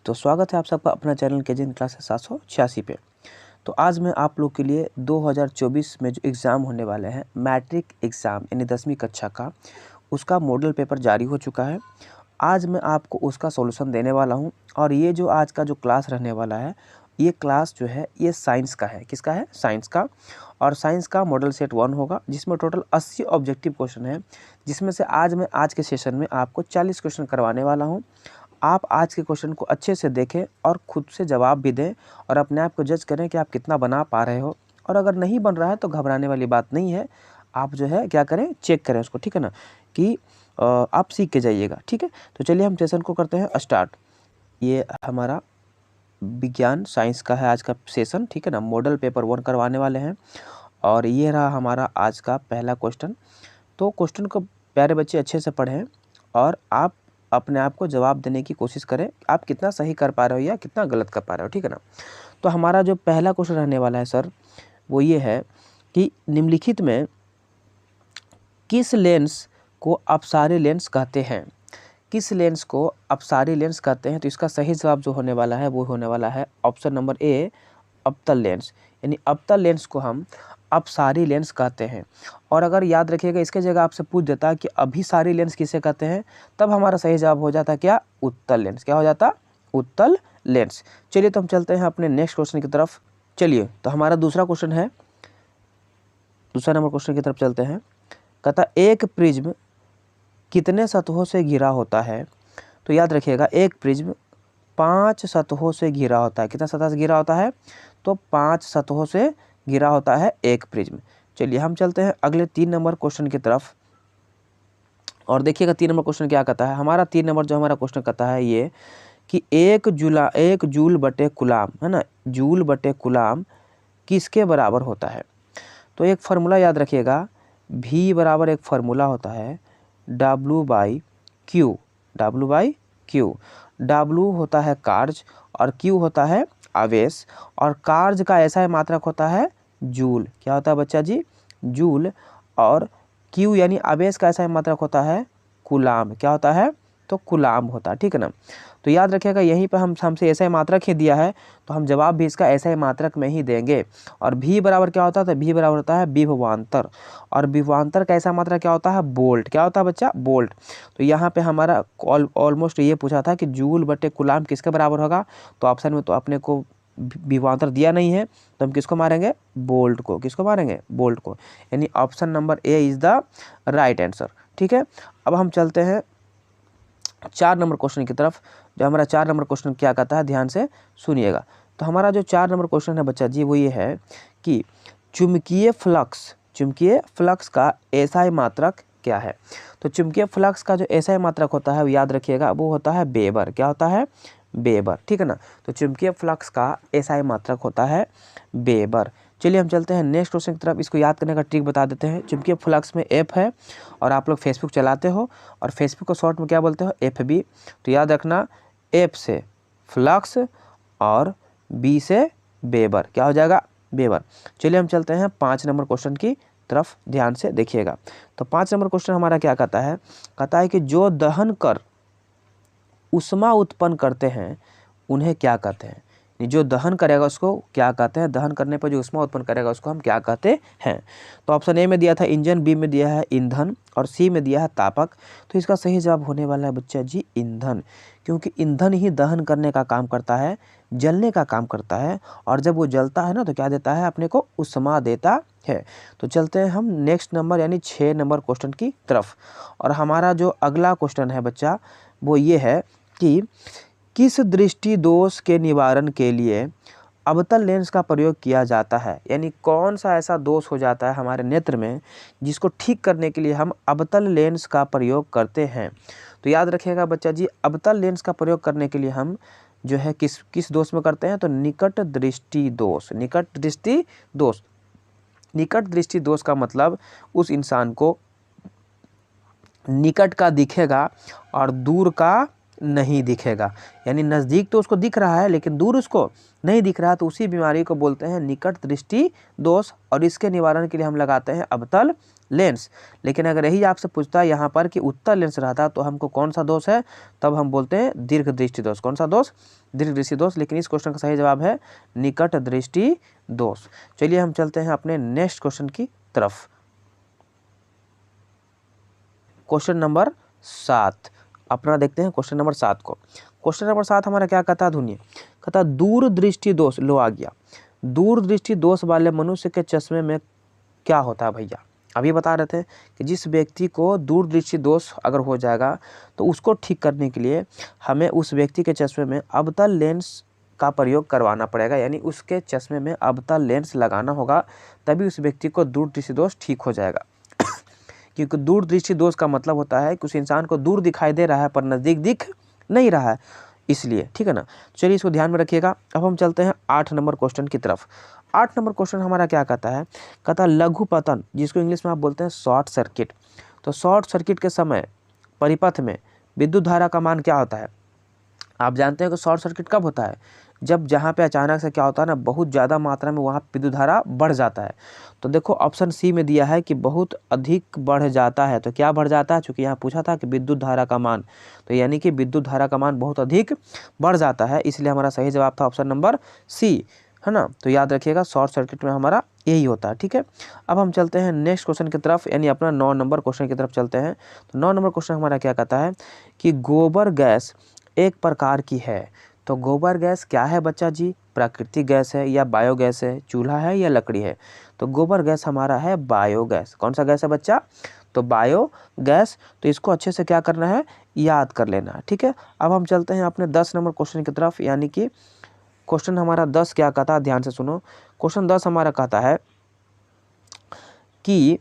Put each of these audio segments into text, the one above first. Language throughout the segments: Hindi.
तो स्वागत है आप सबका अपना चैनल केजिन क्लास 786 पे। तो आज मैं आप लोग के लिए 2024 में जो एग्ज़ाम होने वाले हैं मैट्रिक एग्ज़ाम यानी 10वीं कक्षा का, उसका मॉडल पेपर जारी हो चुका है। आज मैं आपको उसका सॉल्यूशन देने वाला हूं। और ये जो आज का जो क्लास रहने वाला है, ये क्लास जो है ये साइंस का है। किसका है? साइंस का। और साइंस का मॉडल सेट 1 होगा, जिसमें टोटल 80 ऑब्जेक्टिव क्वेश्चन है, जिसमें से मैं आज के सेशन में आपको 40 क्वेश्चन करवाने वाला हूँ। आप आज के क्वेश्चन को अच्छे से देखें और खुद से जवाब भी दें और अपने आप को जज करें कि आप कितना बना पा रहे हो। और अगर नहीं बन रहा है तो घबराने वाली बात नहीं है। आप जो है क्या करें, चेक करें उसको, ठीक है ना, कि आप सीख के जाइएगा। ठीक है, तो चलिए हम सेशन को करते हैं स्टार्ट। ये हमारा विज्ञान साइंस का है आज का सेशन, ठीक है ना। मॉडल पेपर 1 करवाने वाले हैं और ये रहा हमारा आज का पहला क्वेश्चन। तो क्वेश्चन को प्यारे बच्चे अच्छे से पढ़ें और आप अपने आप को जवाब देने की कोशिश करें, आप कितना सही कर पा रहे हो या कितना गलत कर पा रहे हो, ठीक है ना। तो हमारा जो पहला क्वेश्चन रहने वाला है सर, वो ये है कि निम्नलिखित में किस लेंस को अपसारी लेंस कहते हैं? किस लेंस को अपसारी लेंस कहते हैं? तो इसका सही जवाब जो होने वाला है वो होने वाला है ऑप्शन नंबर ए, अवतल लेंस। यानी अवतल लेंस को हम अपसारी लेंस कहते हैं। और अगर याद रखिएगा, इसके जगह आपसे पूछ देता कि अभिसारी लेंस किसे कहते हैं, तब हमारा सही जवाब हो जाता क्या? उत्तल लेंस। क्या हो जाता? उत्तल लेंस। चलिए तो हम चलते हैं अपने नेक्स्ट क्वेश्चन की तरफ। चलिए तो हमारा दूसरा क्वेश्चन है, दूसरा नंबर क्वेश्चन की तरफ चलते हैं। कहता एक प्रिज्म कितने सतहों से घिरा होता है? तो याद रखिएगा, एक प्रिज्म 5 सतहों से घिरा होता है। कितना सतह से घिरा होता है? तो 5 सतहों से घिरा होता है एक प्रिज्म। चलिए हम चलते हैं अगले 3 नंबर क्वेश्चन की तरफ। और देखिएगा 3 नंबर क्वेश्चन क्या कहता है। हमारा 3 नंबर जो हमारा क्वेश्चन कहता है ये कि एक जूल बटे कुलाम, है ना, जूल बटे कुलाम किसके बराबर होता है? तो एक फार्मूला याद रखिएगा, V बराबर एक फार्मूला होता है W/Q। W/Q। W होता है कार्य और Q होता है आवेश। और कार्य का ऐसा मात्रक होता है जूल। क्या होता है बच्चा जी? जूल। और Q यानी आवेश का ऐसा मात्रक होता है कुलाम। क्या होता है? तो कुलाम होता है, ठीक है ना। तो याद रखिएगा, यहीं पे हमसे ऐसा मात्रक ही दिया है, तो हम जवाब भी इसका ऐसा ही मात्रक में ही देंगे। और V बराबर क्या होता है? तो V बराबर होता है विभवांतर। और विभवांतर का ऐसा मात्रक क्या होता है? बोल्ट। क्या होता है बच्चा? बोल्ट। तो यहाँ पे हमारा ऑलमोस्ट ये पूछा था कि जूल बटे कुलाम किसके बराबर होगा, तो ऑप्शन में तो अपने को विभवांतर दिया नहीं है, तो हम किसको मारेंगे? बोल्ट को। किसको मारेंगे? बोल्ट को। यानी option number A is the right answer, ठीक है। अब हम चलते हैं 4 नंबर क्वेश्चन की तरफ। जो हमारा 4 नंबर क्वेश्चन क्या कहता है, ध्यान से सुनिएगा। तो हमारा जो 4 नंबर क्वेश्चन है बच्चा जी, वो ये है कि चुंबकीय फ्लक्स का एसआई मात्रक क्या है? तो चुंबकीय फ्लक्स का जो एसआई मात्रक होता है, याद रखिएगा, वो होता है वेबर। क्या होता है? वेबर, ठीक है ना। तो चुंबकीय फ्लक्स का एसआई मात्रक होता है वेबर। चलिए हम चलते हैं नेक्स्ट क्वेश्चन की तरफ। इसको याद करने का ट्रिक बता देते हैं। चुंबकीय फ्लक्स में एफ है, और आप लोग फेसबुक चलाते हो और फेसबुक को शॉर्ट में क्या बोलते हो? FB। तो याद रखना, एफ से फ्लक्स और बी से वेबर। क्या हो जाएगा? वेबर। चलिए हम चलते हैं 5 नंबर क्वेश्चन की तरफ, ध्यान से देखिएगा। तो 5 नंबर क्वेश्चन हमारा क्या कहता है? कहता है कि जो दहन कर ऊष्मा उत्पन्न करते हैं उन्हें क्या कहते हैं? जो दहन करेगा उसको क्या कहते हैं? दहन करने पर जो ऊष्मा उत्पन्न करेगा उसको हम क्या कहते हैं? तो ऑप्शन ए में दिया था इंजन, बी में दिया है ईंधन और सी में दिया है तापक। तो इसका सही जवाब होने वाला है बच्चा जी ईंधन, क्योंकि ईंधन ही दहन करने का काम करता है, जलने का काम करता है। और जब वो जलता है ना, तो क्या देता है? अपने को ऊष्मा देता है। तो चलते हैं हम नेक्स्ट नंबर यानी 6 नंबर क्वेश्चन की तरफ। और हमारा जो अगला क्वेश्चन है बच्चा, वो ये है कि किस दृष्टि दोष के निवारण के लिए अवतल लेंस का प्रयोग किया जाता है? यानी कौन सा ऐसा दोष हो जाता है हमारे नेत्र में जिसको ठीक करने के लिए हम अवतल लेंस का प्रयोग करते हैं? तो याद रखिएगा बच्चा जी, अवतल लेंस का प्रयोग करने के लिए हम जो है किस दोष में करते हैं? तो निकट दृष्टि दोष। निकट दृष्टि दोष। निकट दृष्टि दोष का मतलब उस इंसान को निकट का दिखेगा और दूर का नहीं दिखेगा। यानी नज़दीक तो उसको दिख रहा है लेकिन दूर उसको नहीं दिख रहा, तो उसी बीमारी को बोलते हैं निकट दृष्टि दोष। और इसके निवारण के लिए हम लगाते हैं अवतल लेंस। लेकिन अगर यही आपसे पूछता है यहाँ पर कि उत्तल लेंस रहता तो हमको कौन सा दोष है, तब हम बोलते हैं दीर्घ दृष्टि दोष। कौन सा दोष? दीर्घ दृष्टि दोष। लेकिन इस क्वेश्चन का सही जवाब है निकट दृष्टि दोष। चलिए हम चलते हैं अपने नेक्स्ट क्वेश्चन की तरफ। क्वेश्चन नंबर 7 अपना देखते हैं क्वेश्चन नंबर 7 को। क्वेश्चन नंबर 7 हमारा क्या कहता है, धुनिए कहता है दूरदृष्टि दोष। लो आ गया, दूरदृष्टि दोष वाले मनुष्य के चश्मे में क्या होता है भैया। अभी बता रहे थे कि जिस व्यक्ति को दूरदृष्टि दोष अगर हो जाएगा तो उसको ठीक करने के लिए हमें उस व्यक्ति के चश्मे में अवतल लेंस का प्रयोग करवाना पड़ेगा, यानी उसके चश्मे में अवतल लेंस लगाना होगा, तभी उस व्यक्ति को दूरदृष्टि दोष ठीक हो जाएगा। क्योंकि दूरदृष्टि दोष का मतलब होता है कि उस इंसान को दूर दिखाई दे रहा है पर नज़दीक दिख नहीं रहा है, इसलिए। ठीक है ना, चलिए इसको ध्यान में रखिएगा। अब हम चलते हैं 8 नंबर क्वेश्चन की तरफ। 8 नंबर क्वेश्चन हमारा क्या कहता है, कहता है लघु पतन, जिसको इंग्लिश में आप बोलते हैं शॉर्ट सर्किट। तो शॉर्ट सर्किट के समय परिपथ में विद्युत धारा का मान क्या होता है। आप जानते हैं कि शॉर्ट सर्किट कब होता है, जब जहाँ पे अचानक से क्या होता है ना, बहुत ज़्यादा मात्रा में वहाँ विद्युत धारा बढ़ जाता है। तो देखो ऑप्शन सी में दिया है कि बहुत अधिक बढ़ जाता है। तो क्या बढ़ जाता है, चूँकि यहाँ पूछा था कि विद्युत धारा का मान, तो यानी कि विद्युत धारा का मान बहुत अधिक बढ़ जाता है, इसलिए हमारा सही जवाब था ऑप्शन नंबर सी, है ना। तो याद रखिएगा शॉर्ट सर्किट में हमारा यही होता है। ठीक है, अब हम चलते हैं नेक्स्ट क्वेश्चन की तरफ, यानी अपना 9 नंबर क्वेश्चन की तरफ चलते हैं। तो 9 नंबर क्वेश्चन हमारा क्या कहता है कि गोबर गैस एक प्रकार की है। तो गोबर गैस क्या है बच्चा जी, प्राकृतिक गैस है या बायोगैस है, चूल्हा है या लकड़ी है। तो गोबर गैस हमारा है बायोगैस। कौन सा गैस है बच्चा, तो बायोगैस। तो इसको अच्छे से क्या करना है, याद कर लेना है। ठीक है, अब हम चलते हैं अपने 10 नंबर क्वेश्चन की तरफ, यानी कि क्वेश्चन हमारा 10 क्या कहता है, ध्यान से सुनो। क्वेश्चन 10 हमारा कहता है कि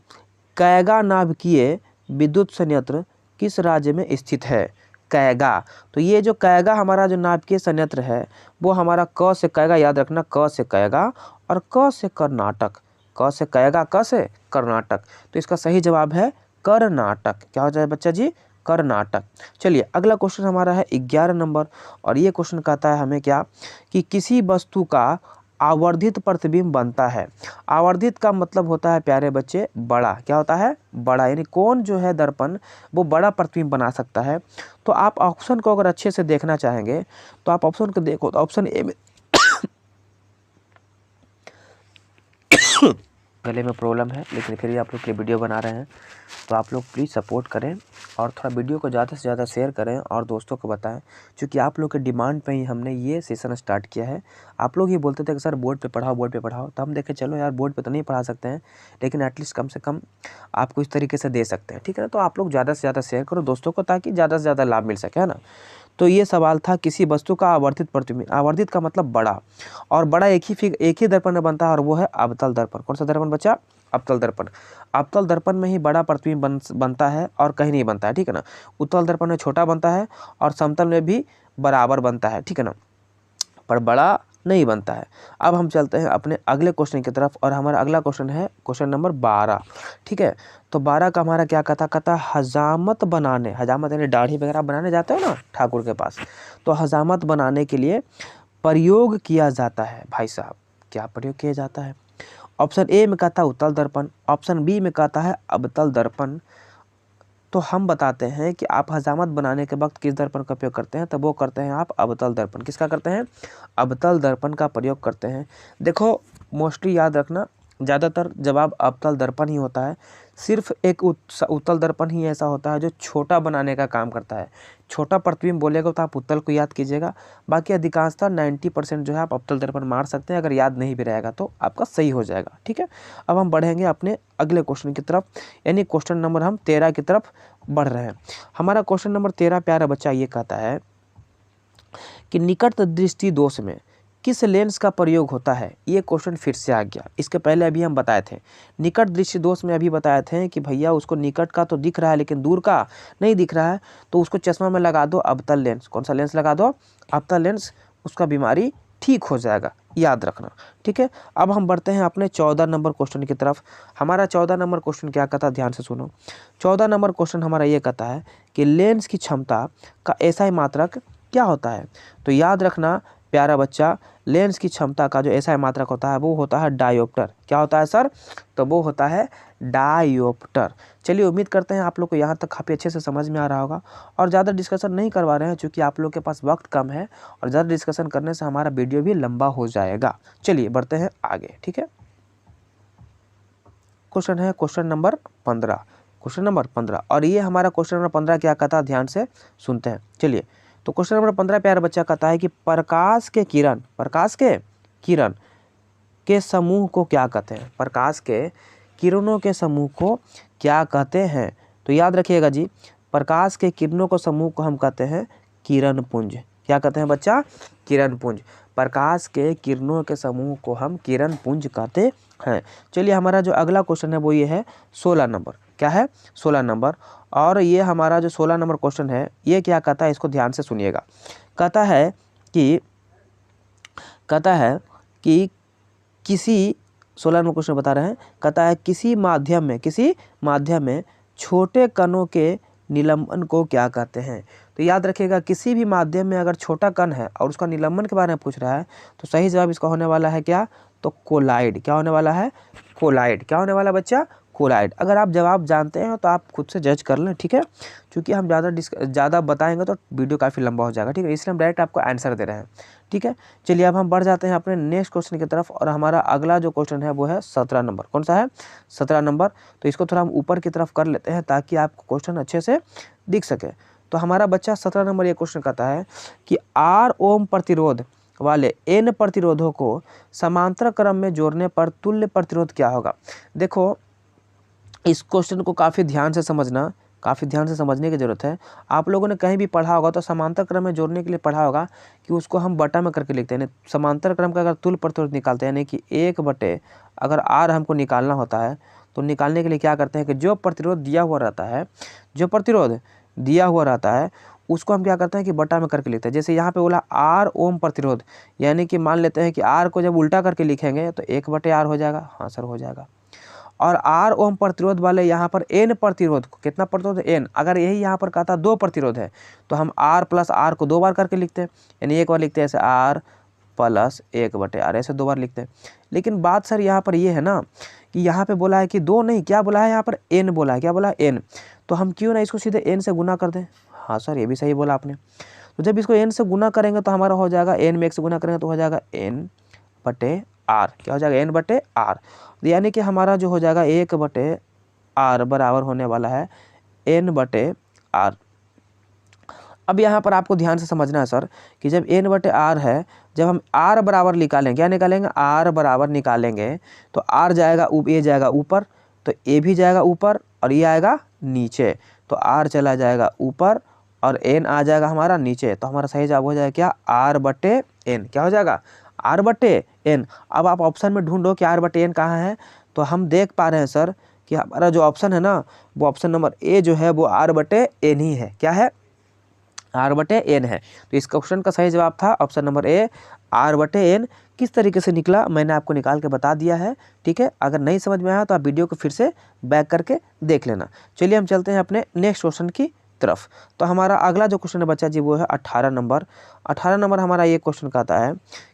कैगा नाभिकीय विद्युत संयंत्र किस राज्य में स्थित है। कैगा, तो ये जो कैगा हमारा जो नाभिकीय संयंत्र है वो हमारा क से कैगा, याद रखना, क से कैगा और क से कर्नाटक। क से कैगा, क से कर्नाटक। तो इसका सही जवाब है कर्नाटक। क्या हो जाए बच्चा जी, कर्नाटक। चलिए अगला क्वेश्चन हमारा है 11 नंबर, और ये क्वेश्चन कहता है हमें क्या कि किसी वस्तु का आवर्धित प्रतिबिंब बनता है। आवर्धित का मतलब होता है प्यारे बच्चे बड़ा। क्या होता है, बड़ा, यानी कौन जो है दर्पण वो बड़ा प्रतिबिंब बना सकता है। तो आप ऑप्शन को अगर अच्छे से देखना चाहेंगे तो आप ऑप्शन को देखो, तो ऑप्शन ए में गले में प्रॉब्लम है, लेकिन फिर भी आप लोग के लिए वीडियो बना रहे हैं, तो आप लोग प्लीज़ सपोर्ट करें और थोड़ा वीडियो को ज़्यादा से ज़्यादा शेयर करें और दोस्तों को बताएं, क्योंकि आप लोग के डिमांड पे ही हमने ये सेशन स्टार्ट किया है। आप लोग ये बोलते थे कि सर बोर्ड पे पढ़ाओ, बोर्ड पे पढ़ाओ, तो हम देखें चलो यार बोर्ड पे तो नहीं पढ़ा सकते हैं, लेकिन एटलीस्ट कम से कम आपको इस तरीके से दे सकते हैं। ठीक है ना, तो आप लोग ज़्यादा से ज़्यादा शेयर करो दोस्तों को, ताकि ज़्यादा से ज़्यादा लाभ मिल सके, है ना। तो ये सवाल था किसी वस्तु का आवर्धित प्रतिबिंब। आवर्धित का मतलब बड़ा, और बड़ा एक ही दर्पण में बनता है, और वो है अवतल दर्पण। कौन सा दर्पण बच्चा, अवतल दर्पण। अवतल दर्पण में ही बड़ा प्रतिबिंब बनता है और कहीं नहीं बनता है। ठीक है ना, उत्तल दर्पण में छोटा बनता है और समतल में भी बराबर बनता है। ठीक है ना, पर बड़ा नहीं बनता है। अब हम चलते हैं अपने अगले क्वेश्चन की तरफ, और हमारा अगला क्वेश्चन है क्वेश्चन नंबर 12। ठीक है, तो 12 का हमारा क्या कहता हजामत बनाने, हजामत यानी दाढ़ी वगैरह बनाने जाते हो ना ठाकुर के पास, तो हजामत बनाने के लिए प्रयोग किया जाता है। भाई साहब क्या प्रयोग किया जाता है। ऑप्शन ए में कहता है उत्तल दर्पण, ऑप्शन बी में कहता है अवतल दर्पण। तो हम बताते हैं कि आप हजामत बनाने के वक्त किस दर्पण का उपयोग करते हैं, तो वो करते हैं आप अवतल दर्पण। किसका करते हैं, अवतल दर्पण का प्रयोग करते हैं। देखो मोस्टली याद रखना, ज़्यादातर जवाब अवतल दर्पण ही होता है। सिर्फ एक उत्तल दर्पण ही ऐसा होता है जो छोटा बनाने का काम करता है। छोटा प्रतिबिंब बोलेगा तो आप उत्तल को याद कीजिएगा, बाकी अधिकांशतः 90% जो है आप अवतल दर्पण मार सकते हैं। अगर याद नहीं भी रहेगा तो आपका सही हो जाएगा। ठीक है, अब हम बढ़ेंगे अपने अगले क्वेश्चन की तरफ, यानी क्वेश्चन नंबर हम 13 की तरफ बढ़ रहे हैं। हमारा क्वेश्चन नंबर 13 प्यारा बच्चा ये कहता है कि निकट दृष्टि दोष में किस लेंस का प्रयोग होता है। ये क्वेश्चन फिर से आ गया, इसके पहले अभी हम बताए थे निकट दृष्टि दोष में, अभी बताए थे कि भैया उसको निकट का तो दिख रहा है लेकिन दूर का नहीं दिख रहा है, तो उसको चश्मा में लगा दो अवतल लेंस। कौन सा लेंस लगा दो, अवतल लेंस, उसका बीमारी ठीक हो जाएगा, याद रखना। ठीक है, अब हम बढ़ते हैं अपने 14 नंबर क्वेश्चन की तरफ। हमारा 14 नंबर क्वेश्चन क्या कहता है, ध्यान से सुनो। 14 नंबर क्वेश्चन हमारा ये कहता है कि लेंस की क्षमता का एसआई मात्रक क्या होता है। तो याद रखना प्यारा बच्चा लेंस की क्षमता का जो ऐसा मात्रक होता है वो होता है डायोप्टर। क्या होता है सर? तो वो होता है डायोप्टर। चलिए उम्मीद करते हैं आप लोग को यहाँ तक काफ़ी अच्छे से समझ में आ रहा होगा, और ज़्यादा डिस्कशन नहीं करवा रहे हैं क्योंकि आप लोग के पास वक्त कम है और ज़्यादा डिस्कशन करने से हमारा वीडियो भी लंबा हो जाएगा। चलिए बढ़ते हैं आगे, ठीक है। क्वेश्चन है क्वेश्चन नंबर 15, क्वेश्चन नंबर 15, और ये हमारा क्वेश्चन नंबर 15 क्या कहता है, ध्यान से सुनते हैं। चलिए तो क्वेश्चन नंबर 15 प्यारा बच्चा कहता है कि प्रकाश के किरण के समूह को क्या कहते हैं? प्रकाश के किरणों के समूह को क्या कहते हैं? तो याद रखिएगा जी, प्रकाश के किरणों को समूह को हम कहते हैं किरण पुंज। क्या कहते हैं बच्चा? किरण पुंज। प्रकाश के किरणों के समूह को हम किरण पुंज कहते हैं। चलिए हमारा जो अगला क्वेश्चन है वो ये है 16 नंबर। क्या है? 16 नंबर। और ये हमारा जो 16 नंबर क्वेश्चन है ये क्या कहता है, इसको ध्यान से सुनिएगा। कहता है कि किसी 16 नंबर क्वेश्चन बता रहे हैं, कहता है किसी माध्यम में छोटे कणों के निलंबन को क्या कहते हैं? तो याद रखिएगा, किसी भी माध्यम में अगर छोटा कण है और उसका निलंबन के बारे में पूछ रहा है तो सही जवाब इसका होने वाला है क्या? तो कोलाइड। क्या होने वाला है? कोलाइड। क्या होने वाला बच्चा? कोलाइड। अगर आप जवाब जानते हैं तो आप खुद से जज कर लें, ठीक है, क्योंकि हम ज़्यादा बताएंगे तो वीडियो काफ़ी लंबा हो जाएगा, ठीक है, इसलिए हम डायरेक्ट आपको आंसर दे रहे हैं, ठीक है। चलिए अब हम बढ़ जाते हैं अपने नेक्स्ट क्वेश्चन की तरफ, और हमारा अगला जो क्वेश्चन है वो है 17 नंबर। कौन सा है? 17 नंबर। तो इसको थोड़ा हम ऊपर की तरफ कर लेते हैं ताकि आपको क्वेश्चन अच्छे से दिख सके। तो हमारा बच्चा 17 नंबर ये क्वेश्चन कहता है कि R ओम प्रतिरोध वाले N प्रतिरोधों को समांतर क्रम में जोड़ने पर तुल्य प्रतिरोध क्या होगा? देखो इस क्वेश्चन को काफ़ी ध्यान से समझने की ज़रूरत है। आप लोगों ने कहीं भी पढ़ा होगा तो समांतर क्रम में जोड़ने के लिए पढ़ा होगा कि उसको हम बटा में करके लिखते हैं। समांतर क्रम का अगर तुल्य प्रतिरोध निकालते हैं, यानी कि 1 बटे अगर R हमको निकालना होता है तो निकालने के लिए क्या करते हैं कि जो प्रतिरोध दिया हुआ रहता है उसको हम क्या करते हैं कि बटा में करके लिखते हैं। जैसे यहाँ पे बोला R ओम प्रतिरोध, यानी कि मान लेते हैं कि R को जब उल्टा करके लिखेंगे तो 1 बटे R हो जाएगा। हाँ सर हो जाएगा। और R ओम प्रतिरोध वाले यहाँ पर N प्रतिरोध को, कितना प्रतिरोध? N। अगर यही यहाँ पर कहता 2 प्रतिरोध है तो हम R प्लस R को 2 बार करके लिखते हैं, यानी एक बार लिखते हैं ऐसे R प्लस 1 बटे R, ऐसे 2 बार लिखते हैं। लेकिन बात सर यहाँ पर ये है ना कि यहाँ पे बोला है कि 2 नहीं, क्या बोला है यहाँ पर? N बोला है। क्या बोला है? N। तो हम क्यों ना इसको सीधे N से गुना कर दें? हाँ सर ये भी सही बोला आपने। तो जब इसको N से गुना करेंगे तो हमारा हो जाएगा, N में 1 से गुना करेंगे तो हो जाएगा N बटे R। क्या हो जाएगा? N बटे R। यानी कि हमारा जो हो जाएगा 1 बटे R बराबर होने वाला है N बटे R। अब यहाँ पर आपको ध्यान से समझना है सर कि जब N बटे R है, जब हम R बराबर निकालेंगे, क्या निकालेंगे? R बराबर निकालेंगे तो R जाएगा, ये जाएगा ऊपर, तो A भी जाएगा ऊपर और ये आएगा नीचे, तो R चला जाएगा ऊपर और N आ जाएगा हमारा नीचे। तो हमारा सही जवाब हो जाएगा क्या? R बटे N। क्या हो जाएगा? R बटे N। अब आप ऑप्शन में ढूंढो कि R बटे N कहाँ है, तो हम देख पा रहे हैं सर कि हमारा जो ऑप्शन है ना वो ऑप्शन नंबर A जो है वो R बटे N ही है। क्या है? R बटे N है। तो इस क्वेश्चन का सही जवाब था ऑप्शन नंबर A, R बटे N। किस तरीके से निकला मैंने आपको निकाल के बता दिया है, ठीक है। अगर नहीं समझ में आया तो आप वीडियो को फिर से बैक करके देख लेना। चलिए हम चलते हैं अपने नेक्स्ट क्वेश्चन की तरफ। तो हमारा अगला जो क्वेश्चन है बच्चा जी वो है 18 नंबर। 18 नंबर हमारा ये क्वेश्चन कहता है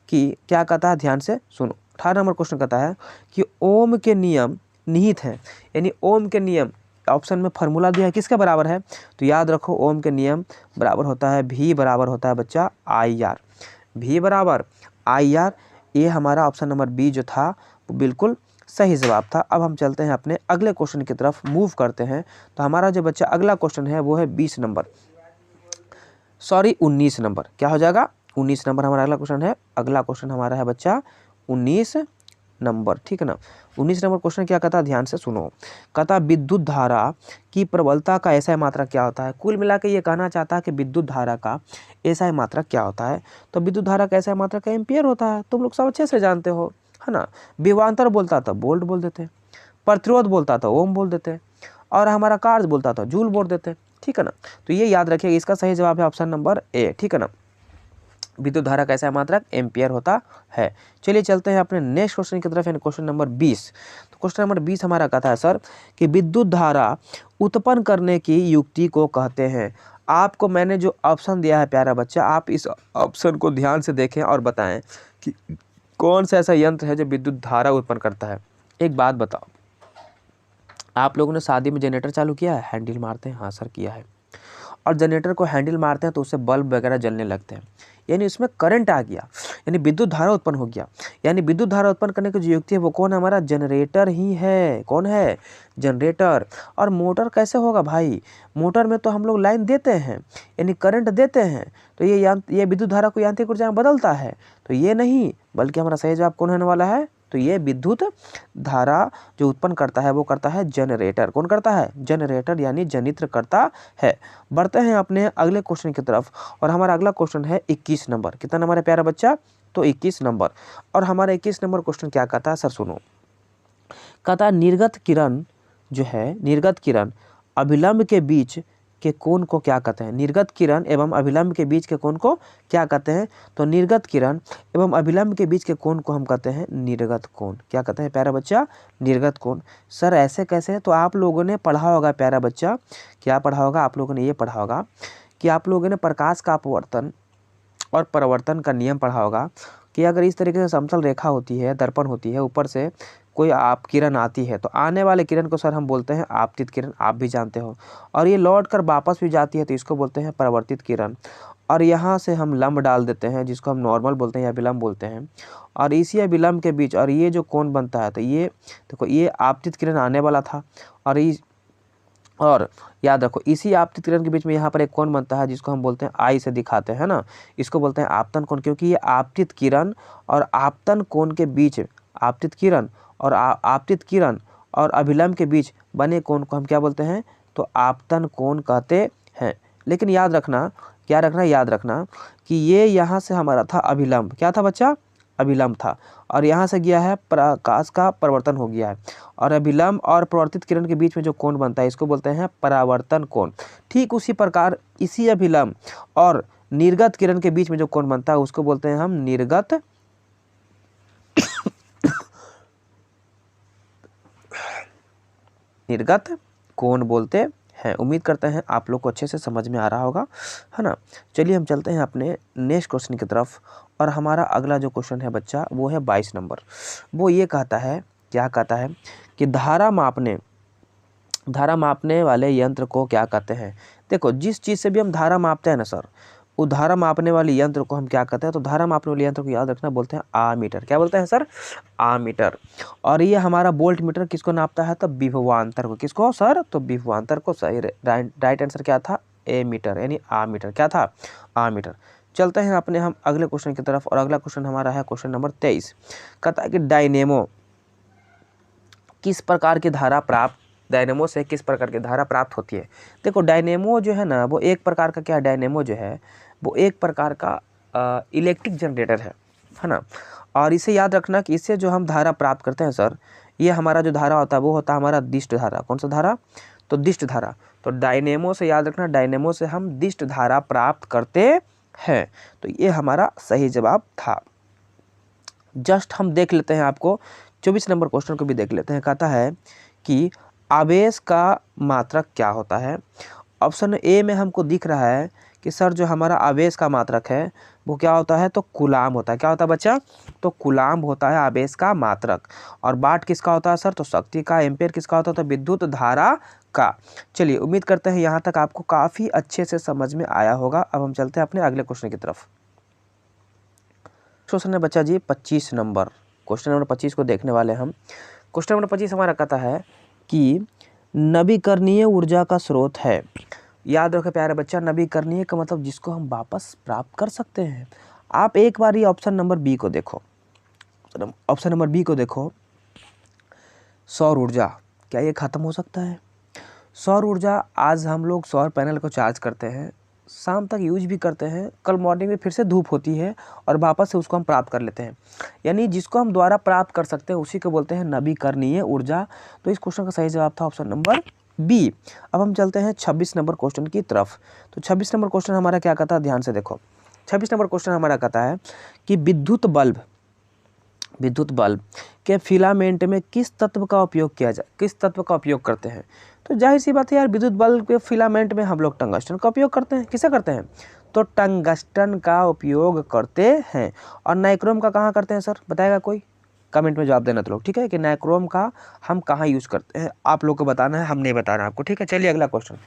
कि क्या कहता है, ध्यान से सुनो। 18 नंबर क्वेश्चन कहता है कि ओम के नियम निहित हैं, यानी ओम के नियम ऑप्शन में फार्मूला दिया है किसके बराबर है? तो याद रखो ओम के नियम बराबर होता है V बराबर होता है बच्चा IR। V बराबर IR, ये हमारा ऑप्शन नंबर B जो था वो बिल्कुल सही जवाब था। अब हम चलते हैं अपने अगले क्वेश्चन की तरफ मूव करते हैं। तो हमारा जो बच्चा अगला क्वेश्चन है वो है 19 नंबर। क्या हो जाएगा? 19 नंबर हमारा अगला क्वेश्चन है। अगला क्वेश्चन हमारा है बच्चा 19 नंबर, ठीक है ना। 19 नंबर क्वेश्चन क्या कहता है, ध्यान से सुनो। कहता विद्युत धारा की प्रबलता का एसआई मात्रक क्या होता है? कुल मिला के ये कहना चाहता है कि विद्युत धारा का एसआई मात्रक क्या होता है? तो विद्युत धारा का एसआई मात्रक एम्पियर होता है, तुम लोग सब अच्छे से जानते हो, है ना। विभवांतर बोलता था वोल्ट बोल देते, प्रतिरोध बोलता था ओम बोल देते, और हमारा कार्य बोलता था जूल बोल देते, ठीक है ना। तो ये याद रखिएगा, इसका सही जवाब है ऑप्शन नंबर A, ठीक है ना। विद्युत धारा का ऐसा मात्रक एम्पियर होता है। चलिए चलते हैं अपने नेक्स्ट क्वेश्चन की तरफ, यानी क्वेश्चन नंबर 20। तो क्वेश्चन नंबर 20 हमारा कहता है सर कि विद्युत धारा उत्पन्न करने की युक्ति को कहते हैं। आपको मैंने जो ऑप्शन दिया है प्यारा बच्चा, आप इस ऑप्शन को ध्यान से देखें और बताएं कि कौन सा ऐसा यंत्र है जो विद्युत धारा उत्पन्न करता है। एक बात बताओ, आप लोगों ने शादी में जनरेटर चालू किया है? हैंडल मारते हैं, हाँ सर किया है। और जनरेटर को हैंडल मारते हैं तो उससे बल्ब वगैरह जलने लगते हैं, यानी उसमें करंट आ गया, यानी विद्युत धारा उत्पन्न हो गया। यानी विद्युत धारा उत्पन्न करने की जो युक्ति है वो कौन है? हमारा जनरेटर ही है। कौन है? जनरेटर। और मोटर कैसे होगा भाई? मोटर में तो हम लोग लाइन देते हैं, यानी करंट देते हैं, तो ये विद्युत धारा को यांत्रिक ऊर्जा में बदलता है, तो ये नहीं, बल्कि हमारा सही जवाब कौन होने वाला है? तो ये विद्युत धारा जो उत्पन्न करता है वो करता है जनरेटर। कौन करता है? जनरेटर, यानी जनित्र करता है। बढ़ते हैं अपने अगले क्वेश्चन की तरफ, और हमारा अगला क्वेश्चन है 21 नंबर। कितना नंबर है प्यारा बच्चा? तो 21 नंबर। और हमारा 21 नंबर क्वेश्चन क्या कहता है? सर सुनो, कहता है निर्गत किरण जो है, निर्गत किरण अभिलंब के बीच के कोण को क्या कहते हैं? निर्गत किरण एवं अभिलंब के बीच के कोण को क्या कहते हैं? तो निर्गत किरण एवं अभिलंब के बीच के कोण को हम कहते हैं निर्गत कोण। क्या कहते हैं प्यारा बच्चा? निर्गत कोण। सर ऐसे कैसे? तो आप लोगों ने पढ़ा होगा प्यारा बच्चा, क्या पढ़ा होगा? आप लोगों ने ये पढ़ा होगा कि आप लोगों ने प्रकाश का अपवर्तन और परावर्तन का नियम पढ़ा होगा कि अगर इस तरीके से समतल रेखा होती है, दर्पण होती है, ऊपर से कोई आप किरण आती है तो आने वाले किरण को सर हम बोलते हैं आपतित किरण, आप भी जानते हो। और ये लौट कर वापस भी जाती है तो इसको बोलते हैं परावर्तित किरण। और यहाँ से हम लंब डाल देते हैं जिसको हम नॉर्मल बोलते हैं या विलंब बोलते हैं। और इसी विलंब के बीच और ये जो कोण बनता है, तो ये देखो ये आपतित किरण आने वाला था, और याद रखो इसी आपतित किरण के बीच में यहाँ पर एक कोण बनता है जिसको हम बोलते हैं आई से दिखाते हैं ना, इसको बोलते हैं आपतन कोण। क्योंकि ये आपतित किरण और आपतन कोण के बीच, आपतित किरण और आपतित किरण और अभिलंब के बीच बने कोण को हम क्या बोलते हैं? तो आपतन कोण कहते हैं। लेकिन याद रखना, क्या रखना? याद रखना कि ये यहाँ से हमारा था अभिलंब। क्या था बच्चा? अभिलंब था। और यहाँ से गया है प्रकाश का परिवर्तन हो गया है, और अभिलंब और परावर्तित किरण के बीच में जो कोण बनता है इसको बोलते हैं परावर्तन कोण। ठीक उसी प्रकार इसी अभिलंब और निर्गत किरण के बीच में जो कोण बनता है उसको बोलते हैं हम निर्गत निर्गत कोण बोलते हैं। उम्मीद करते हैं आप लोग को अच्छे से समझ में आ रहा होगा, है ना। चलिए हम चलते हैं अपने नेक्स्ट क्वेश्चन की तरफ, और हमारा अगला जो क्वेश्चन है बच्चा वो है 22 नंबर। वो ये कहता है, क्या कहता है कि धारा मापने वाले यंत्र को क्या कहते हैं? देखो जिस चीज़ से भी हम धारा मापते हैं ना सर, वो धारा मापने वाले यंत्र को हम क्या कहते हैं? तो धारा मापने वाले यंत्र को याद रखना बोलते हैं आमीटर। क्या बोलते हैं सर? आमीटर। और ये हमारा वोल्ट मीटर किसको नापता है? तो विभवांतर को। किसको सर? तो विभवांतर को। सही राइट आंसर क्या था? ए मीटर, यानी आमीटर। क्या था? आमीटर। चलते हैं अपने हम अगले क्वेश्चन की तरफ, और अगला क्वेश्चन हमारा है क्वेश्चन नंबर 23। कहता है कि डायनेमो किस प्रकार की धारा प्राप्त, डायनेमो से किस प्रकार की धारा प्राप्त होती है? देखो डायनेमो जो है ना वो एक प्रकार का, क्या डायनेमो जो है वो एक प्रकार का इलेक्ट्रिक जनरेटर है ना। और इसे याद रखना कि इससे जो हम धारा प्राप्त करते हैं सर, ये हमारा जो धारा होता है वो होता है हमारा दिष्ट धारा। कौन सा धारा? तो दिष्ट धारा। तो डायनेमो से याद रखना, डायनेमो से हम दिष्ट धारा प्राप्त करते हैं। तो ये हमारा सही जवाब था। जस्ट हम देख लेते हैं, आपको 24 नंबर क्वेश्चन को भी देख लेते हैं। कहता है कि आवेश का मात्रक क्या होता है? ऑप्शन ए में हमको दिख रहा है कि सर जो हमारा आवेश का मात्रक है वो क्या होता है? तो कूलाम होता है। क्या होता है बच्चा? तो कूलाम होता है आवेश का मात्रक। और वाट किसका होता है सर? तो शक्ति का। एम्पेयर किसका होता है? तो विद्युत धारा का। चलिए उम्मीद करते हैं यहाँ तक आपको काफ़ी अच्छे से समझ में आया होगा। अब हम चलते हैं अपने अगले क्वेश्चन की तरफ। क्वेश्चन है बच्चा जी 25 नंबर। क्वेश्चन नंबर 25 को देखने वाले हम। क्वेश्चन नंबर 25 हमारा कहता है कि नवीकरणीय ऊर्जा का स्रोत है। याद रखें प्यारे बच्चा, नवीकरणीय का मतलब जिसको हम वापस प्राप्त कर सकते हैं। आप एक बार ये ऑप्शन नंबर बी को देखो, ऑप्शन नंबर बी को देखो, सौर ऊर्जा। क्या ये ख़त्म हो सकता है? सौर ऊर्जा, आज हम लोग सौर पैनल को चार्ज करते हैं, शाम तक यूज भी करते हैं, कल मॉर्निंग में फिर से धूप होती है और वापस से उसको हम प्राप्त कर लेते हैं। यानी जिसको हम द्वारा प्राप्त कर सकते हैं उसी को बोलते हैं नवीकरणीय ऊर्जा। तो इस क्वेश्चन का सही जवाब था ऑप्शन नंबर बी। अब हम चलते हैं 26 नंबर क्वेश्चन की तरफ। तो 26 नंबर क्वेश्चन हमारा क्या कहता है? ध्यान से देखो, 26 नंबर क्वेश्चन हमारा कहता है कि विद्युत बल्ब के फिलामेंट में किस तत्व का उपयोग करते हैं? तो जाहिर सी बात है यार, विद्युत बल्ब के फिलामेंट में हम लोग टंगस्टन का उपयोग करते हैं। किसे करते हैं? तो टंगस्टन का उपयोग करते हैं। और नाइक्रोम का कहाँ करते हैं सर, बताएगा कोई? कमेंट में जवाब देना तो लोग, ठीक है, कि नाइक्रोम का हम कहाँ यूज करते हैं, आप लोग को बताना है, हम नहीं बताना आपको, ठीक है। चलिए अगला क्वेश्चन।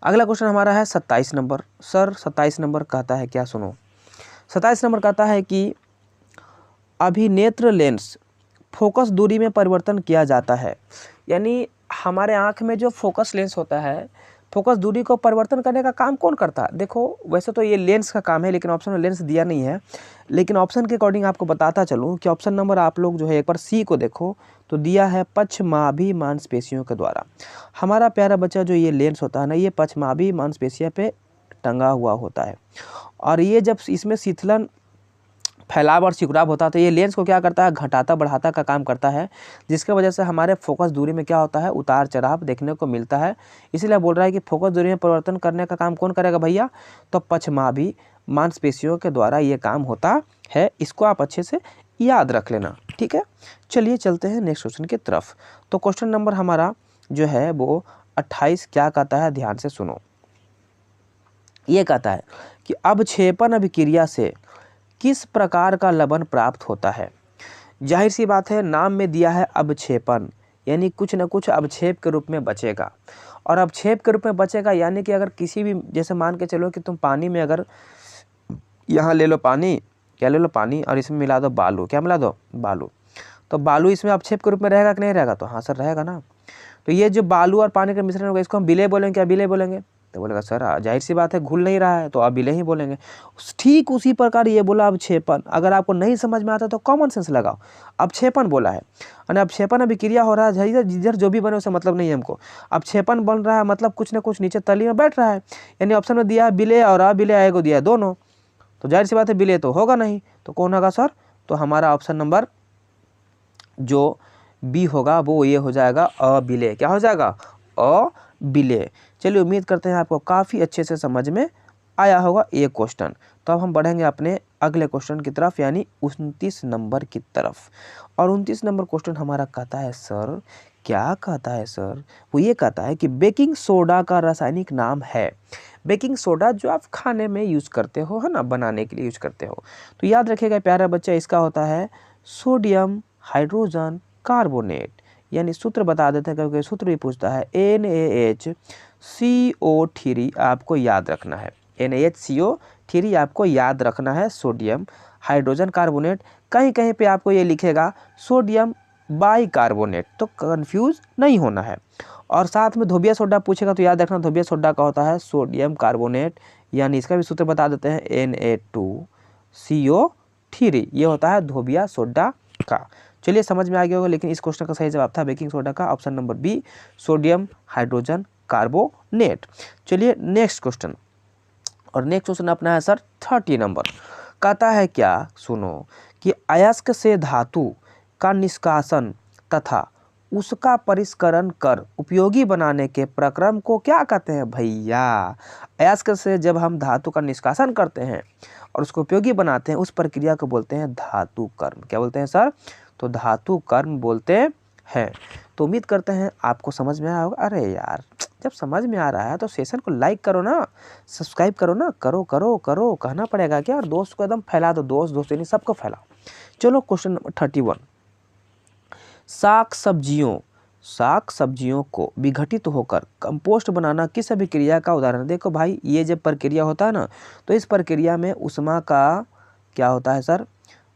अगला क्वेश्चन हमारा है 27 नंबर। सर 27 नंबर कहता है क्या, सुनो। 27 नंबर कहता है कि अभिनेत्र लेंस फोकस दूरी में परिवर्तन किया जाता है। यानी हमारे आँख में जो फोकस लेंस होता है, फोकस दूरी को परिवर्तन करने का काम कौन करता है? देखो वैसे तो ये लेंस का काम है, लेकिन ऑप्शन में लेंस दिया नहीं है, लेकिन ऑप्शन के अकॉर्डिंग आपको बताता चलूँ कि ऑप्शन नंबर आप लोग जो है एक बार सी को देखो तो दिया है पक्षमाभी मांसपेशियों के द्वारा। हमारा प्यारा बच्चा, जो ये लेंस होता है ना, ये पक्षमाभी मांसपेशियों पे टंगा हुआ होता है। और ये जब इसमें शीतलन, फैलाव और सिकुड़ाव होता है तो ये लेंस को क्या करता है, घटाता बढ़ाता का काम करता है, जिसके वजह से हमारे फोकस दूरी में क्या होता है, उतार चढ़ाव देखने को मिलता है। इसीलिए बोल रहा है कि फोकस दूरी में परिवर्तन करने का काम कौन करेगा भैया? तो पक्षमाभी मांसपेशियों के द्वारा ये काम होता है। इसको आप अच्छे से याद रख लेना, ठीक है। चलिए चलते हैं नेक्स्ट क्वेश्चन की तरफ। तो क्वेश्चन नंबर हमारा जो है वो 28 क्या कहता है, ध्यान से सुनो। ये कहता है कि अवक्षेपण अभिक्रिया से किस प्रकार का लवण प्राप्त होता है? जाहिर सी बात है, नाम में दिया है अवक्षेपण, यानी कुछ न कुछ अवक्षेप के रूप में बचेगा। और अवक्षेप के रूप में बचेगा यानी कि अगर किसी भी, जैसे मान के चलो कि तुम पानी में, अगर यहाँ ले लो पानी, क्या ले लो पानी, और इसमें मिला दो बालू, क्या मिला दो? बालू। तो बालू इसमें अवक्षेप के रूप में रहेगा कि नहीं रहेगा? तो हाँ सर रहेगा ना। तो ये जो बालू और पानी का मिश्रण होगा, इसको हम विलय बोलेंगे, क्या विलय बोलेंगे? तो बोलेगा सर जाहिर सी बात है घुल नहीं रहा है, तो आप विलय ही बोलेंगे। ठीक उसी प्रकार ये बोला अवक्षेपण। अगर आपको नहीं समझ में आता तो कॉमन सेंस लगाओ, अवक्षेपण बोला है, और अवक्षेपण अभिक्रिया हो रहा है, जिधर जो भी बने उससे मतलब नहीं है हमको। अवक्षेपण बन रहा है मतलब कुछ ना कुछ नीचे तली में बैठ रहा है। यानी ऑप्शन में दिया विलय और अविलय, आएगा दिया दोनों, तो जाहिर सी बात है विलय तो होगा नहीं, तो कौन होगा सर? तो हमारा ऑप्शन नंबर जो बी होगा वो ये हो जाएगा अविलय। क्या हो जाएगा? अविलय। चलिए उम्मीद करते हैं आपको काफ़ी अच्छे से समझ में आया होगा ये क्वेश्चन। तो अब हम बढ़ेंगे अपने अगले क्वेश्चन की तरफ, यानी 29 नंबर की तरफ। और 29 नंबर क्वेश्चन हमारा कहता है सर, क्या कहता है सर? वो ये कहता है कि बेकिंग सोडा का रासायनिक नाम है। बेकिंग सोडा जो आप खाने में यूज़ करते हो, है ना, बनाने के लिए यूज करते हो, तो याद रखिएगा प्यारा बच्चा, इसका होता है सोडियम हाइड्रोजन कार्बोनेट। यानी सूत्र बता देते हैं, क्योंकि सूत्र भी पूछता है NaHCO3 आपको याद रखना है। NaHCO3 आपको याद रखना है, सोडियम हाइड्रोजन कार्बोनेट। कहीं कहीं पे आपको ये लिखेगा सोडियम बाइकार्बोनेट, तो कंफ्यूज नहीं होना है। और साथ में धोबिया सोडा पूछेगा तो याद रखना, धोबिया सोडा का होता है सोडियम कार्बोनेट। यानी इसका भी सूत्र बता देते हैं Na2CO3, ये होता है धोबिया सोडा का। चलिए समझ में आ गया होगा, लेकिन इस क्वेश्चन का सही जवाब था बेकिंग सोडा का, option number B, sodium hydrogen carbonate. चलिए नेक्स्ट क्वेश्चन। और नेक्स्ट क्वेश्चन अपना है सर 30 नंबर। कहता है क्या, सुनो, कि अयस्क से धातु का निष्कासन तथा उसका परिष्करण कर उपयोगी बनाने के प्रक्रम को क्या कहते हैं भैया? अयस्क से जब हम धातु का निष्कासन करते हैं और उसको उपयोगी बनाते हैं, उस प्रक्रिया को बोलते हैं धातु कर्म। क्या बोलते हैं सर? तो धातु कर्म बोलते हैं। तो उम्मीद करते हैं आपको समझ में आया होगा। अरे यार, जब समझ में आ रहा है तो सेशन को लाइक करो ना, सब्सक्राइब करो ना, करो करो करो, कहना पड़ेगा क्या? और दोस्त को एकदम फैला दो, दोस्त नहीं सबको फैलाओ। चलो क्वेश्चन नंबर 31। साग सब्जियों को विघटित होकर कंपोस्ट बनाना किस अभिक्रिया का उदाहरण है? देखो भाई, ये जब प्रक्रिया होता है ना, तो इस प्रक्रिया में ऊष्मा का क्या होता है सर?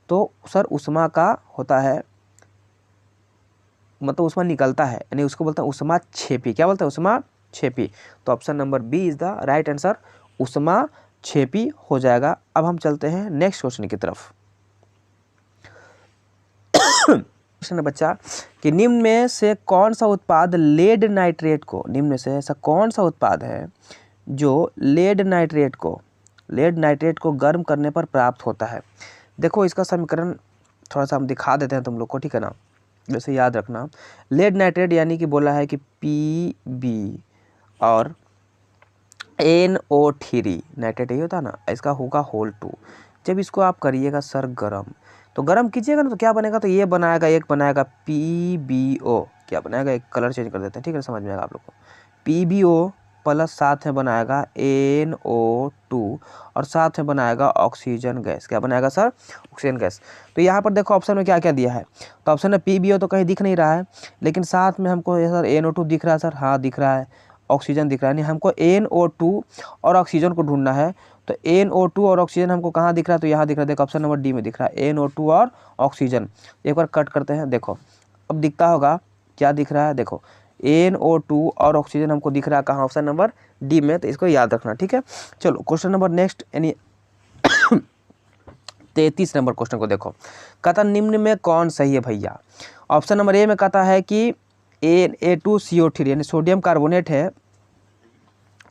तो सर ऊष्मा का होता है, मतलब ऊष्मा निकलता है, यानी उसको बोलते हैं ऊष्मा छेपी। क्या बोलते हैं? ऊष्मा छेपी। तो option number B is the right answer, ऊष्मा छेपी हो जाएगा। अब हम चलते हैं नेक्स्ट क्वेश्चन की तरफ। क्वेश्चन है बच्चा कि निम्न में से कौन सा उत्पाद लेड नाइट्रेट को, निम्न में से ऐसा कौन सा उत्पाद है जो लेड नाइट्रेट को गर्म करने पर प्राप्त होता है? देखो इसका समीकरण थोड़ा सा हम दिखा देते हैं तुम लोग को, ठीक है ना। जैसे याद रखना, लेड नाइट्रेट यानी कि बोला है कि Pb और NO3 नाइट्रेट यही होता है ना, इसका होगा होल 2। जब इसको आप करिएगा सर गरम, तो गरम कीजिएगा ना तो क्या बनेगा? तो ये बनाएगा, एक बनाएगा PbO, क्या बनाएगा, एक कलर चेंज कर देते हैं, ठीक है, समझ में आएगा आप लोग को। PbO प्लस साथ में बनाएगा NO2 और साथ में बनाएगा ऑक्सीजन गैस। क्या बनाएगा सर, ऑक्सीजन गैस। तो यहाँ पर देखो ऑप्शन में क्या क्या दिया है, तो ऑप्शन में PbO तो कहीं दिख नहीं रहा है, लेकिन साथ में हमको सर NO2 दिख रहा है सर, हाँ दिख रहा है, ऑक्सीजन दिख रहा है, नहीं हमको NO2 और ऑक्सीजन को ढूंढना है। तो NO2 और ऑक्सीजन हमको कहाँ दिख रहा है, तो यहाँ दिख रहा है, देखो ऑप्शन नंबर डी में दिख रहा है NO2 और ऑक्सीजन। एक बार कट करते हैं, देखो अब दिखता होगा क्या दिख रहा है, देखो NO2 और ऑक्सीजन हमको दिख रहा है कहाँ, ऑप्शन नंबर डी में, तो इसको याद रखना, ठीक है। चलो क्वेश्चन नंबर नेक्स्ट यानी 33 नंबर क्वेश्चन को देखो, कहता निम्न में कौन सही है भैया। ऑप्शन नंबर ए में कहता है कि Na2CO3 यानी सोडियम कार्बोनेट है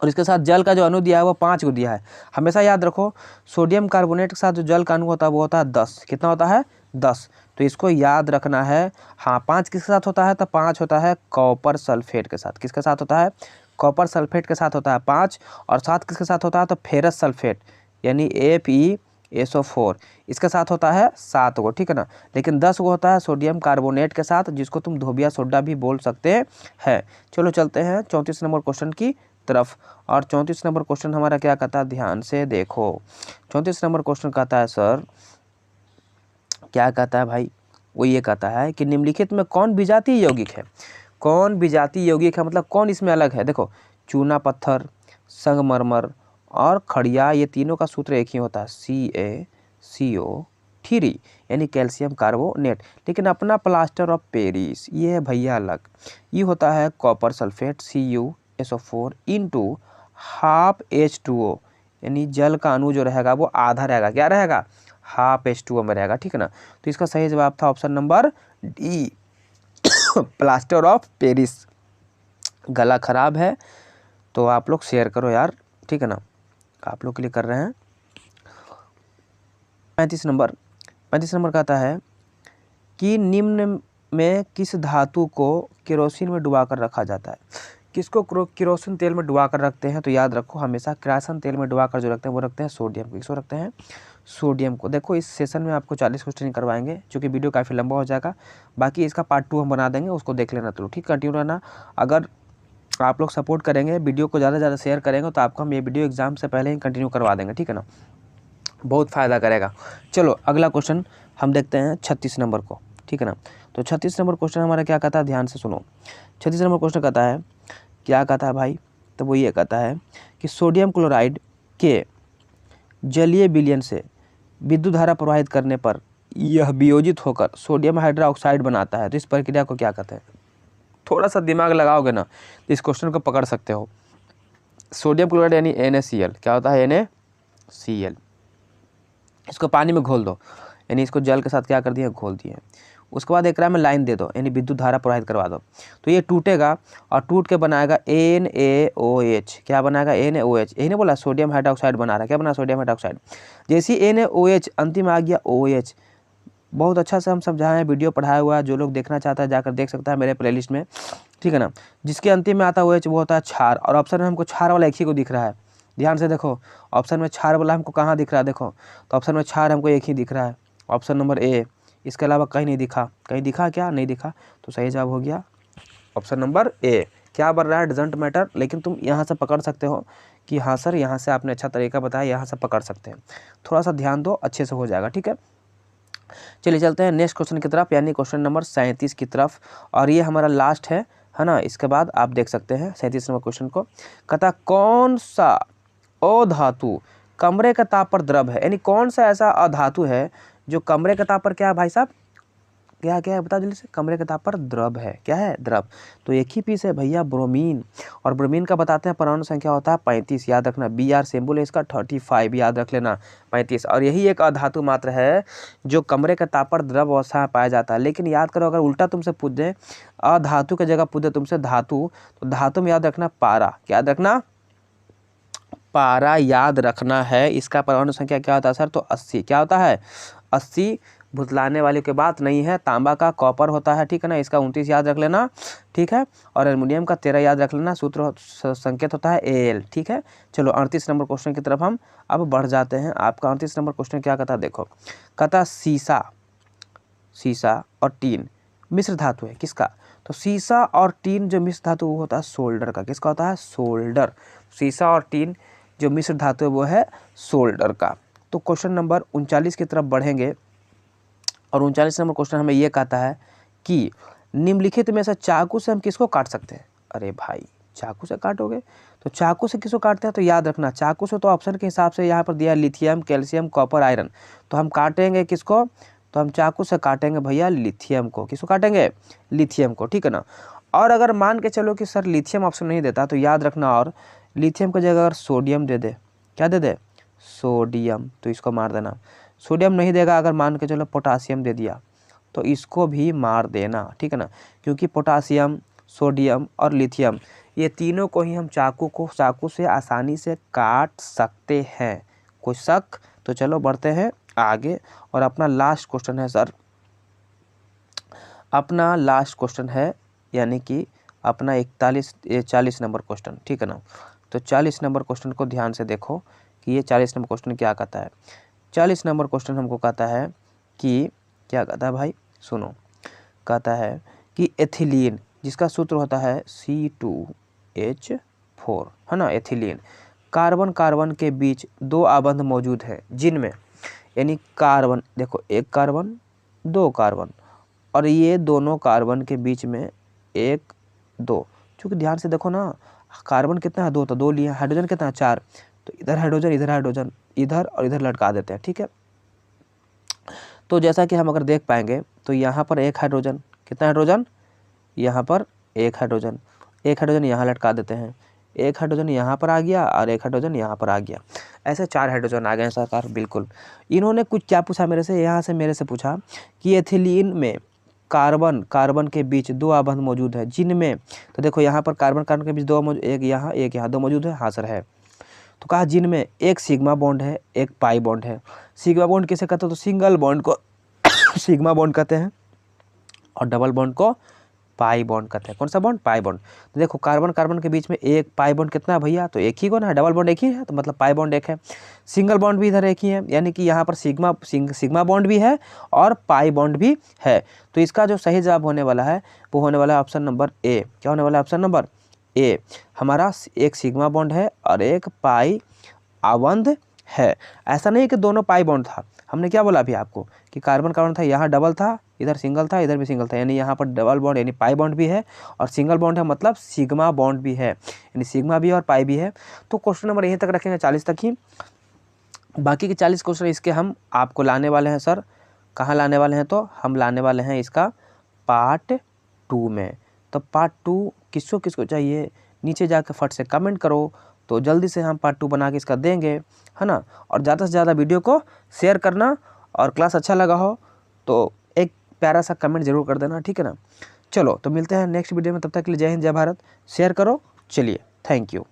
और इसके साथ जल का जो अणु दिया है वो 5 को दिया है। हमेशा याद रखो सोडियम कार्बोनेट के साथ जो जल का अणु होता है वो होता है 10। कितना होता है, 10। तो इसको याद रखना है। हाँ 5 किसके साथ होता है, तो 5 होता है कॉपर सल्फेट के साथ। किसके साथ होता है, कॉपर सल्फेट के साथ होता है 5। और साथ किसके साथ होता है, तो फेरस सल्फेट यानी FeSO4 इसके साथ होता है 7 को, ठीक है ना। लेकिन 10 को होता है सोडियम कार्बोनेट के साथ, जिसको तुम धोबिया सोडा भी बोल सकते हैं। चलो चलते हैं 34 नंबर क्वेश्चन की तरफ। और 34 नंबर क्वेश्चन हमारा क्या कहता है, ध्यान से देखो। 34 नंबर क्वेश्चन कहता है सर, क्या कहता है भाई, वो ये कहता है कि निम्नलिखित में कौन विजातीय यौगिक है। कौन विजातीय यौगिक है मतलब कौन इसमें अलग है। देखो चूना पत्थर, संगमरमर और खड़िया, ये तीनों का सूत्र एक ही होता है CaCO3 यानी कैल्शियम कार्बोनेट। लेकिन अपना प्लास्टर ऑफ पेरिस ये है भैया अलग, ये होता है copper sulphate CuSO4 into half H2O यानी जल का अणु जो रहेगा वो आधा रहेगा। क्या रहेगा, हाफ H2O में रहेगा, ठीक है ना। तो इसका सही जवाब था option number D plaster of Paris. गला खराब है तो आप लोग शेयर करो यार, ठीक है ना, आप लोग के लिए कर रहे हैं। 35 नंबर कहता है कि निम्न में किस धातु को केरोसिन में डुबाकर रखा जाता है। किसको केरोसिन तेल में डुबा कर रखते हैं, तो याद रखो हमेशा केरोसिन तेल में डुबा कर जो रखते हैं वो रखते हैं सोडियम को। किसको रखते हैं, सोडियम को। देखो इस सेशन में आपको 40 क्वेश्चन करवाएंगे, क्योंकि वीडियो काफ़ी लंबा हो जाएगा। बाकी इसका पार्ट 2 हम बना देंगे, उसको देख लेना। तो ठीक, कंटिन्यू रहना। अगर आप लोग सपोर्ट करेंगे, वीडियो को ज़्यादा से ज़्यादा शेयर करेंगे, तो आपको हम ये वीडियो एग्जाम से पहले ही कंटिन्यू करवा देंगे, ठीक है ना, बहुत फ़ायदा करेगा। चलो अगला क्वेश्चन हम देखते हैं 36 नंबर को, ठीक है ना। तो 36 नंबर क्वेश्चन हमारा क्या कहता है, ध्यान से सुनो। 36 नंबर क्वेश्चन कहता है, क्या कहता है भाई, तो वो ये कहता है कि सोडियम क्लोराइड के जलीय विलयन से विद्युत धारा प्रवाहित करने पर यह वियोजित होकर सोडियम हाइड्रोक्साइड बनाता है। तो इस प्रक्रिया को क्या कहते हैं। थोड़ा सा दिमाग लगाओगे ना तो इस क्वेश्चन को पकड़ सकते हो। सोडियम क्लोराइड यानी NaCl, क्या होता है NaCl। इसको पानी में घोल दो, यानी इसको जल के साथ क्या कर दिए, घोल दिए। उसके बाद एक में लाइन दे दो, यानी विद्युत धारा प्रवाहित करवा दो, तो ये टूटेगा और टूट के बनाएगा NaOH। क्या बनाएगा, NaOH। यही नहीं बोला सोडियम हाइड्रोक्साइड बना रहा है, क्या बना, सोडियम हाइड्रोक्साइड। जैसे ही NaOH अंतिम आ गया OH, बहुत अच्छा से हम समझाए हैं, वीडियो पढ़ाया हुआ है, जो लोग देखना चाहता है जाकर देख सकता है मेरे प्लेलिस्ट में, ठीक है ना। जिसके अंतिम में आता है OH वो होता है क्षार। और ऑप्शन में हमको क्षार वाला एक ही को दिख रहा है, ध्यान से देखो। ऑप्शन में क्षार वाला हमको कहाँ दिख रहा है, देखो तो ऑप्शन में क्षार हमको एक ही दिख रहा है, ऑप्शन नंबर ए। इसके अलावा कहीं नहीं दिखा, कहीं दिखा क्या, नहीं दिखा। तो सही जवाब हो गया ऑप्शन नंबर ए। क्या बन रहा है डजंट मैटर, लेकिन तुम यहाँ से पकड़ सकते हो कि हाँ सर यहाँ से आपने अच्छा तरीका बताया, यहाँ से पकड़ सकते हैं। थोड़ा सा ध्यान दो, अच्छे से हो जाएगा, ठीक है। चलिए चलते हैं नेक्स्ट क्वेश्चन की तरफ, यानी क्वेश्चन नंबर 37 की तरफ। और ये हमारा लास्ट है ना। इसके बाद आप देख सकते हैं 37 नंबर क्वेश्चन को। कहता कौन सा अधातु कमरे के ताप पर द्रव है, यानी कौन सा ऐसा अधातु है जो कमरे के ताप पर क्या है भाई साहब, क्या है बता जल्दी से, कमरे के ताप पर द्रव है। क्या है, द्रव। तो एक ही पीस है भैया, ब्रोमीन। और ब्रोमीन का बताते हैं परमाणु संख्या होता है 35, याद रखना। Br सिंबल है इसका 35, याद रख लेना 35। और यही एक अधातु मात्र है जो कमरे के ताप पर द्रव अवस्था में पाया जाता है। लेकिन याद करो, अगर उल्टा तुमसे पूछ दे, अधातु की जगह पूछ दे तुमसे धातु, तो धातु में याद रखना पारा। क्या याद रखना, पारा याद रखना है। इसका परमाणु संख्या क्या होता है सर, तो 80। क्या होता है, 80। भुतलाने वाले के बात नहीं है। तांबा का कॉपर होता है, ठीक है ना, इसका 29 याद रख लेना, ठीक है। और एल्युमिनियम का 13 याद रख लेना। सूत्र संकेत होता है Al, ठीक है। चलो 38 नंबर क्वेश्चन की तरफ हम अब बढ़ जाते हैं। आपका 38 नंबर क्वेश्चन क्या कहता है, देखो कहता शीशा और टीन मिश्र धातु है। किसका, तो सीसा और टीन जो मिश्र धातु वो होता है सोल्डर का। किसका होता है? सोल्डर। सीसा और टीन जो मिश्र धातु है वो है सोल्डर का। तो क्वेश्चन नंबर 39 की तरफ बढ़ेंगे और 39 नंबर क्वेश्चन हमें ये कहता है कि निम्नलिखित में से चाकू से हम किसको काट सकते हैं? अरे भाई चाकू से काटोगे तो चाकू से किसको काटते हैं? तो याद रखना चाकू से तो ऑप्शन के हिसाब से यहाँ पर दिया लिथियम, कैल्शियम, कॉपर, आयरन। तो हम काटेंगे किसको? तो हम चाकू से काटेंगे भैया लिथियम को। किसको काटेंगे? लिथियम को, ठीक है ना। और अगर मान के चलो कि सर लिथियम ऑप्शन नहीं देता तो याद रखना और लिथियम की जगह अगर सोडियम दे दे, क्या दे दे? सोडियम, तो इसको मार देना। सोडियम नहीं देगा, अगर मान के चलो पोटासियम दे दिया तो इसको भी मार देना, ठीक है ना। क्योंकि पोटासियम, सोडियम और लिथियम ये तीनों को ही हम चाकू से आसानी से काट सकते हैं। कोई शक? तो चलो बढ़ते हैं आगे और अपना लास्ट क्वेश्चन है सर, अपना लास्ट क्वेश्चन है यानी कि अपना 40 नंबर क्वेश्चन, ठीक है ना। तो 40 नंबर क्वेश्चन को ध्यान से देखो कि ये 40 नंबर क्वेश्चन क्या कहता है। 40 नंबर क्वेश्चन हमको कहता है कि क्या कहता है भाई, सुनो। कहता है कि एथिलीन जिसका सूत्र होता है C2H4, है ना, एथिलीन। कार्बन कार्बन के बीच दो आबंध मौजूद हैं जिनमें, यानी कार्बन देखो एक कार्बन दो कार्बन और ये दोनों कार्बन के बीच में एक दो, चूँकि ध्यान से देखो ना कार्बन कितना है? दो, तो दो लिए। हाइड्रोजन कितना है? 4, तो इधर हाइड्रोजन इधर हाइड्रोजन इधर और इधर लटका देते हैं, ठीक है। तो जैसा कि हम अगर देख पाएंगे तो यहाँ पर एक हाइड्रोजन, कितना हाइड्रोजन? यहाँ पर एक हाइड्रोजन यहाँ लटका देते हैं, एक हाइड्रोजन यहाँ पर आ गया और एक हाइड्रोजन यहाँ पर आ गया। ऐसे 4 हाइड्रोजन आ गए हैं सरकार, बिल्कुल। इन्होंने कुछ क्या पूछा मेरे से? यहाँ से मेरे से पूछा कि एथिलीन में कार्बन कार्बन के बीच दो आबंध मौजूद है जिनमें, तो देखो यहाँ पर कार्बन कार्बन के बीच दो मौजूद, एक यहाँ दो मौजूद है। हाँ सर है। तो कहा जिनमें एक सिग्मा बॉन्ड है एक पाई बॉन्ड है। सिग्मा बॉन्ड किसे कहते हैं? तो सिंगल बॉन्ड को सिग्मा बॉन्ड कहते हैं और डबल बॉन्ड को पाई बॉन्ड कहते हैं। कौन सा बॉन्ड? Pi bond. तो देखो कार्बन कार्बन के बीच में एक पाई बॉन्ड कितना है भैया? तो एक ही को ना, डबल बॉन्ड एक ही है तो मतलब पाई बॉन्ड एक है। सिंगल बॉन्ड भी इधर एक ही है, यानी कि यहाँ पर सिग्मा बॉन्ड भी है और पाई बॉन्ड भी है। तो इसका जो सही जवाब होने वाला है वो होने वाला है ऑप्शन नंबर ए। क्या होने वाला है? Option number A. हमारा एक सिग्मा बॉन्ड है और एक पाई आबंध है। ऐसा नहीं कि दोनों पाई बॉन्ड था, हमने क्या बोला अभी आपको कि कार्बन कार्बन था, यहाँ डबल था, इधर सिंगल था, इधर भी सिंगल था, यानी यहाँ पर डबल बॉन्ड यानी पाई बॉन्ड भी है और सिंगल बॉन्ड है मतलब सिग्मा बॉन्ड भी है, यानी सिग्मा भी और पाई भी है। तो क्वेश्चन नंबर यहीं तक रखेंगे, 40 तक ही। बाकी के 40 क्वेश्चन इसके हम आपको लाने वाले हैं सर। कहाँ लाने वाले हैं? तो हम लाने वाले हैं इसका पार्ट 2 में। तो पार्ट 2 किसको किसको चाहिए नीचे जाकर फट से कमेंट करो, तो जल्दी से हम पार्ट 2 बना के इसका देंगे, है ना। और ज़्यादा से ज़्यादा वीडियो को शेयर करना और क्लास अच्छा लगा हो तो एक प्यारा सा कमेंट जरूर कर देना, ठीक है ना। चलो तो मिलते हैं नेक्स्ट वीडियो में, तब तक के लिए जय हिंद जय भारत। शेयर करो। चलिए, थैंक यू।